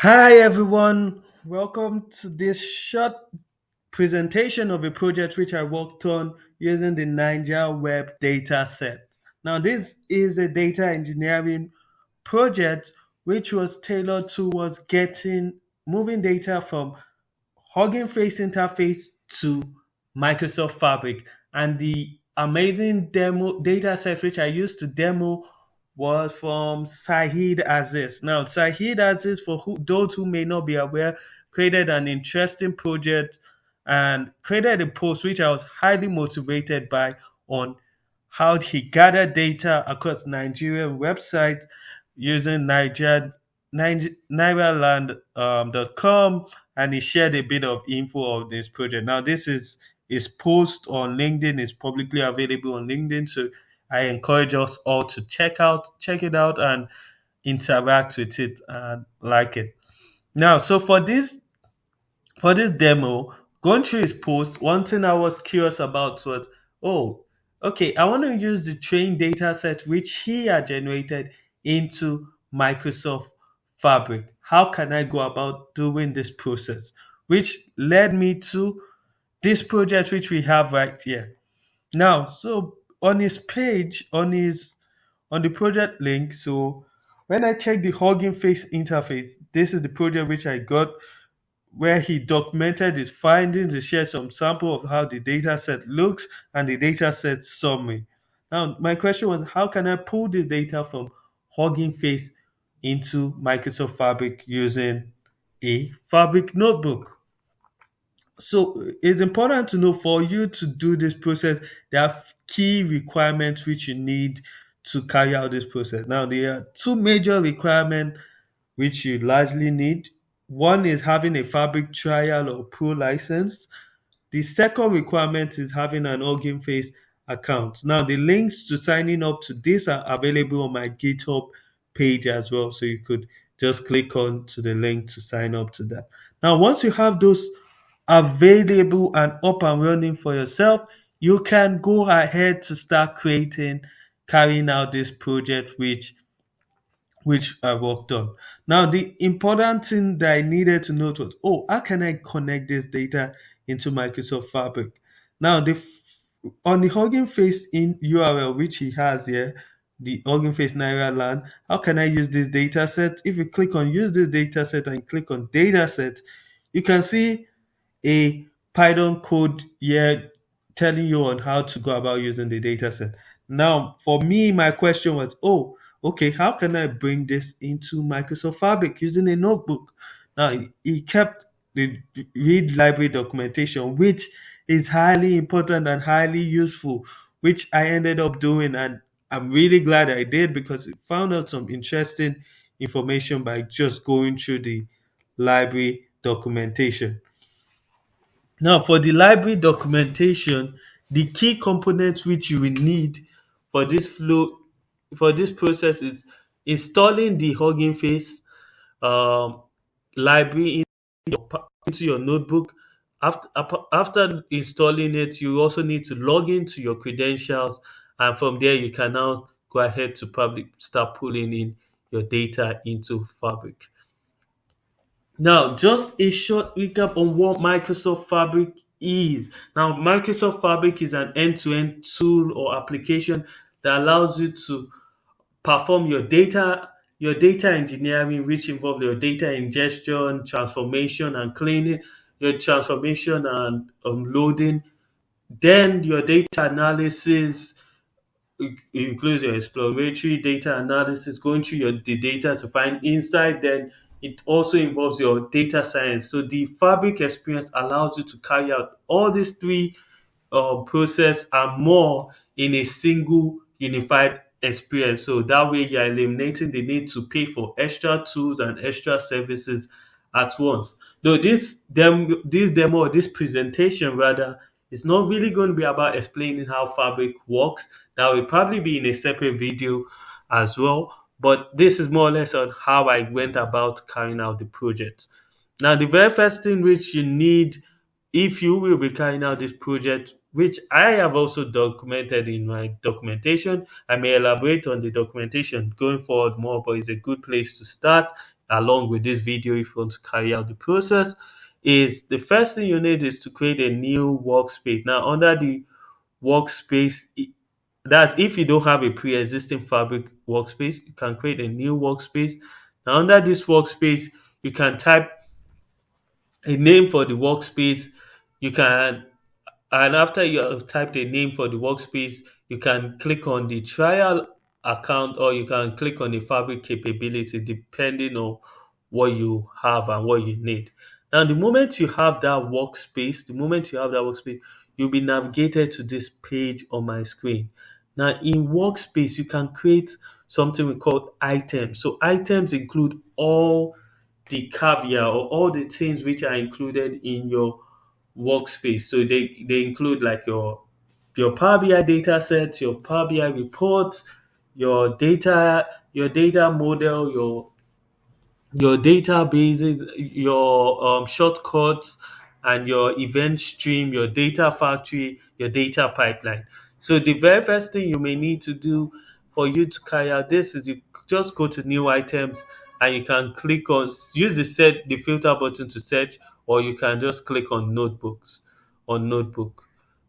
Hi everyone, welcome to this short presentation of a project which I worked on using the NaijaWeb dataset. Now, this is a data engineering project which was tailored towards getting moving data from Hugging Face interface to Microsoft Fabric. And the amazing demo data set which I used to demo was from Sahid Aziz. Now, Sahid Aziz, for those who may not be aware, created an interesting project and created a post which I was highly motivated by on how he gathered data across Nigerian websites using Nairaland.com, and he shared a bit of info of this project. Now, this is his post on LinkedIn, is publicly available on LinkedIn, so I encourage us all to check it out, and interact with it and like it. Now, so for this demo, going through his post, one thing I was curious about was, oh, okay, I want to use the train data set which he had generated into Microsoft Fabric. How can I go about doing this process? Which led me to this project which we have right here. Now, so on his page, on the project link, so when I check the Hugging Face interface, this is the project which I got, where he documented his findings. He shared some sample of how the data set looks and the data set summary. Now, my question was, how can I pull this data from Hugging Face into Microsoft Fabric using a Fabric notebook? So it's important to know, for you to do this process, there are key requirements which you need to carry out this process. Now, there are two major requirements which you largely need. One is having a Fabric trial or pro license. The second requirement is having an Hugging Face account. Now, the links to signing up to this are available on my GitHub page as well. So you could just click on to the link to sign up to that. Now, once you have those available and up and running for yourself, you can go ahead to start carrying out this project which I worked on. Now, the important thing that I needed to note was, oh, how can I connect this data into Microsoft Fabric? Now, on the Hugging Face in URL which he has here, the Hugging Face Naira Land, how can I use this data set? If you click on use this data set and click on data set, you can see a Python code here telling you on how to go about using the dataset. Now, for me, my question was, oh, okay, how can I bring this into Microsoft Fabric using a notebook? Now, he kept the read library documentation, which is highly important and highly useful, which I ended up doing. And I'm really glad I did, because it found out some interesting information by just going through the library documentation. Now, for the library documentation, the key components which you will need for this flow, for this process, is installing the Hugging Face um, library into your notebook. After installing it, you also need to log into your credentials, and from there you can now go ahead to probably start pulling in your data into Fabric. Now, just a short recap on what Microsoft Fabric is. Now, Microsoft Fabric is an end-to-end tool or application that allows you to perform your data engineering, which involves your data ingestion, transformation, and cleaning, your transformation and loading, then your data analysis. It includes your exploratory data analysis, going through the data to find insight. Then it also involves your data science. So the Fabric experience allows you to carry out all these three process and more in a single unified experience. So that way you're eliminating the need to pay for extra tools and extra services at once. Though this demo, or this presentation rather, is not really going to be about explaining how Fabric works. That will probably be in a separate video as well. But this is more or less on how I went about carrying out the project. Now, the very first thing which you need if you will be carrying out this project which I have also documented in my documentation. I may elaborate on the documentation going forward more, but it's a good place to start along with this video if you want to carry out the process. Is the first thing you need is to create a new workspace. Now, under the workspace, that if you don't have a pre-existing Fabric workspace, you can create a new workspace. Now, under this workspace, you can type a name for the workspace. You can And after you have typed a name for the workspace, you can click on the trial account, or you can click on the Fabric capability depending on what you have and what you need. Now, the moment you have that workspace, you'll be navigated to this page on my screen. Now, in workspace, you can create something we call items. So items include all the caviar or all the things which are included in your workspace. So they include like your Power BI data sets, your Power BI reports, your data model, your databases, your shortcuts, and your event stream, your data factory, your data pipeline. So the very first thing you may need to do for you to carry out this is you just go to new items, and you can click on use the filter button to search, or you can just click on notebook.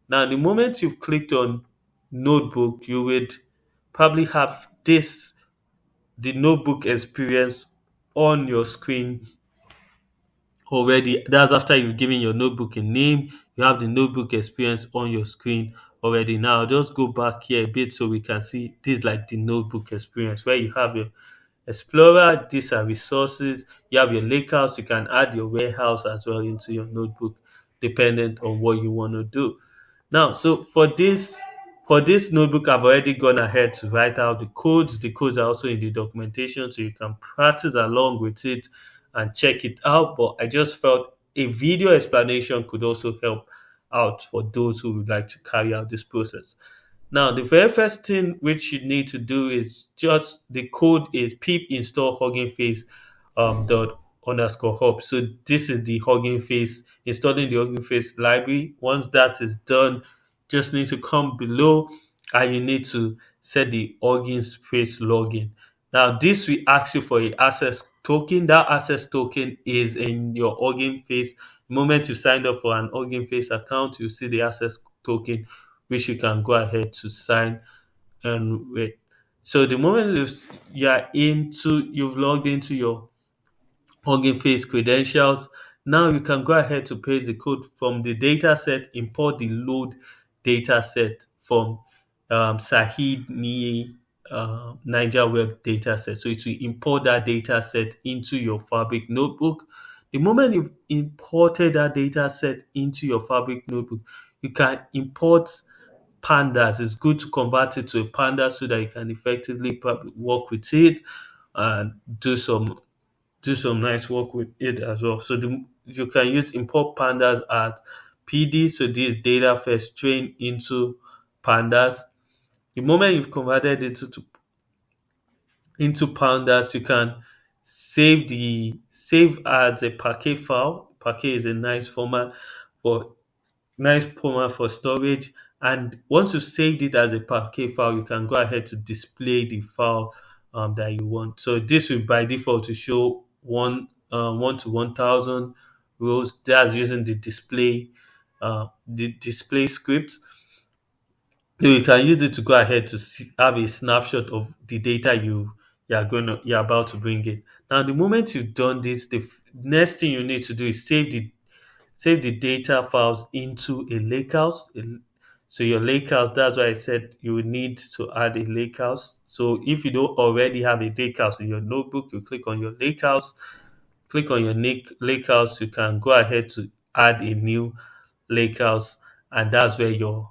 Now, the moment you've clicked on notebook, you would probably have the notebook experience on your screen already. That's after you've given your notebook a name. You have the notebook experience on your screen already. Now, I'll just go back here a bit so we can see this like the notebook experience where you have your Explorer. These are resources. You have your lakehouse. You can add your warehouse as well into your notebook, dependent on what you want to do. Now, so for this notebook, I've already gone ahead to write out the codes. The codes are also in the documentation, so you can practice along with it and check it out. But I just felt a video explanation could also help out for those who would like to carry out this process. Now, the very first thing which you need to do is just the code is pip install Hugging Face dot underscore hub. So this is the Hugging Face, installing the Hugging Face library. Once that is done, just need to come below, and you need to set the Hugging Face login. Now, this will ask you for a access token. That access token is in your Hugging Face. The moment you signed up for an Hugging Face account, you see the access token, which you can go ahead to sign and wait. So the moment you've logged into your Hugging Face credentials, now you can go ahead to paste the code from the dataset, import the load dataset from Sahid Ni NaijaWeb dataset. So it will import that dataset into your Fabric notebook. The moment you've imported that dataset into your Fabric notebook, you can import pandas. It's good to convert it to a panda so that you can effectively work with it and do some nice work with it as well. So you can use import pandas as PD. So this data first train into pandas. The moment you've converted it into pandas, you can save as a Parquet file. Parquet is a nice format for storage. And once you've saved it as a Parquet file, you can go ahead to display the file that you want. So this will by default to show 1 to 1,000 rows. That's using the display script. So you can use it to go ahead to have a snapshot of the data you're about to bring in. Now, the moment you've done this, the next thing you need to do is save the data files into a lakehouse. So your lakehouse, that's why I said you would need to add a lakehouse. So if you don't already have a lakehouse in your notebook, you click on your lakehouse, click on your lakehouse, you can go ahead to add a new lakehouse, and that's where your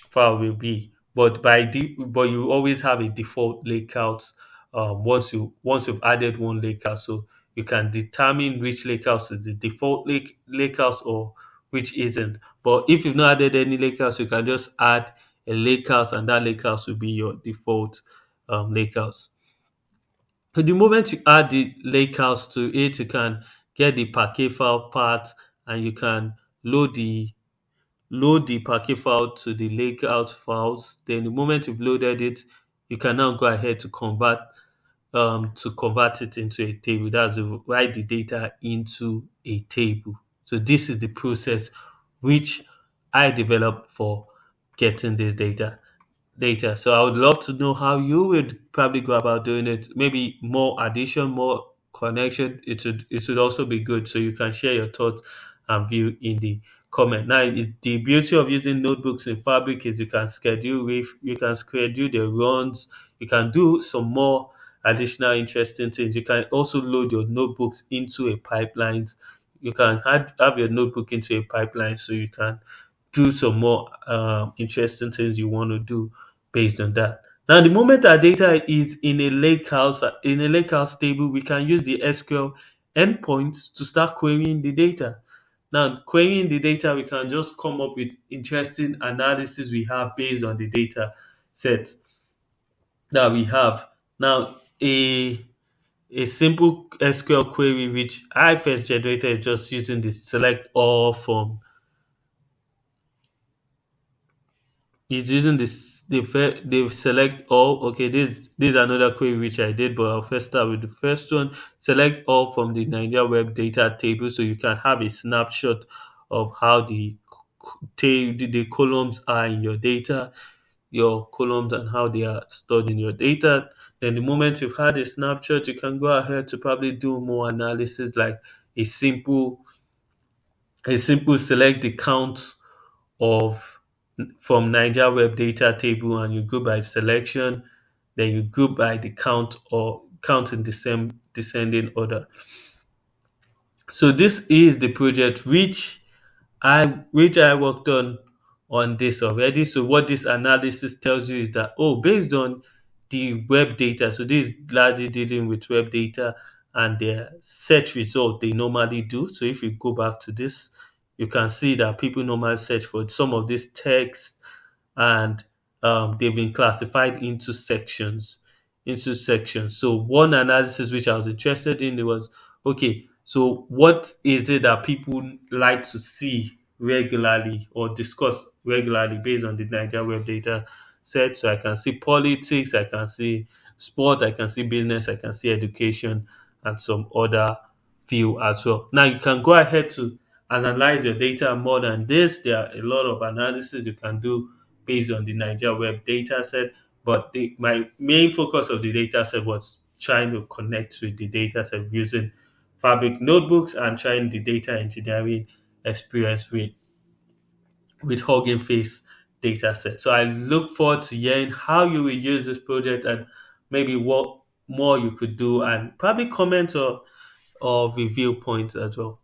file will be. But you always have a default lakehouse once you've added one lakehouse. So you can determine which lakehouse is the default lakehouse or which isn't. But if you've not added any lakehouse, you can just add a lakehouse, and that lakehouse will be your default lakehouse. So the moment you add the lakehouse to it, you can get the Parquet file part, and you can load load the package file to the layout files. Then the moment you've loaded it, you can now go ahead to convert it into a table. That's to write the data into a table. So this is the process which I developed for getting this data. So I would love to know how you would probably go about doing it. Maybe more addition, more connection. It would also be good. So you can share your thoughts and view in the comment. Now, the beauty of using notebooks in Fabric is you can schedule the runs. You can do some more additional interesting things. You can also load your notebooks into a pipeline. You can have your notebook into a pipeline so you can do some more interesting things you want to do based on that. Now, the moment our data is in a lake house table, we can use the SQL endpoints to start querying the data. Now, querying the data, we can just come up with interesting analysis we have based on the data set that we have. Now, a simple SQL query which I first generated is just using the select all from It's using the select all. Okay, this is another query which I did, but I'll first start with the first one. Select all from the NaijaWeb data table, so you can have a snapshot of how the columns are in your data, your columns and how they are stored in your data. Then the moment you've had a snapshot, you can go ahead to probably do more analysis, like a simple a simple select the count of from NaijaWeb data table, and you go by selection, then you go by the count or count in the same descending order. So this is the project which I worked on this already. So what this analysis tells you is that, based on the web data, so this is largely dealing with web data and their search result they normally do. So if you go back to this, you can see that people normally search for some of this text, and they've been classified into sections. So one analysis which I was interested in was, okay, so what is it that people like to see regularly or discuss regularly based on the Niger web data set? So I can see politics, I can see sport, I can see business, I can see education, and some other view as well. Now you can go ahead to analyze your data more than this. There are a lot of analysis you can do based on the NaijaWeb data set. But my main focus of the data set was trying to connect with the data set using Fabric notebooks and trying the data engineering experience with Hugging Face data set. So I look forward to hearing how you will use this project and maybe what more you could do, and probably comment or review points as well.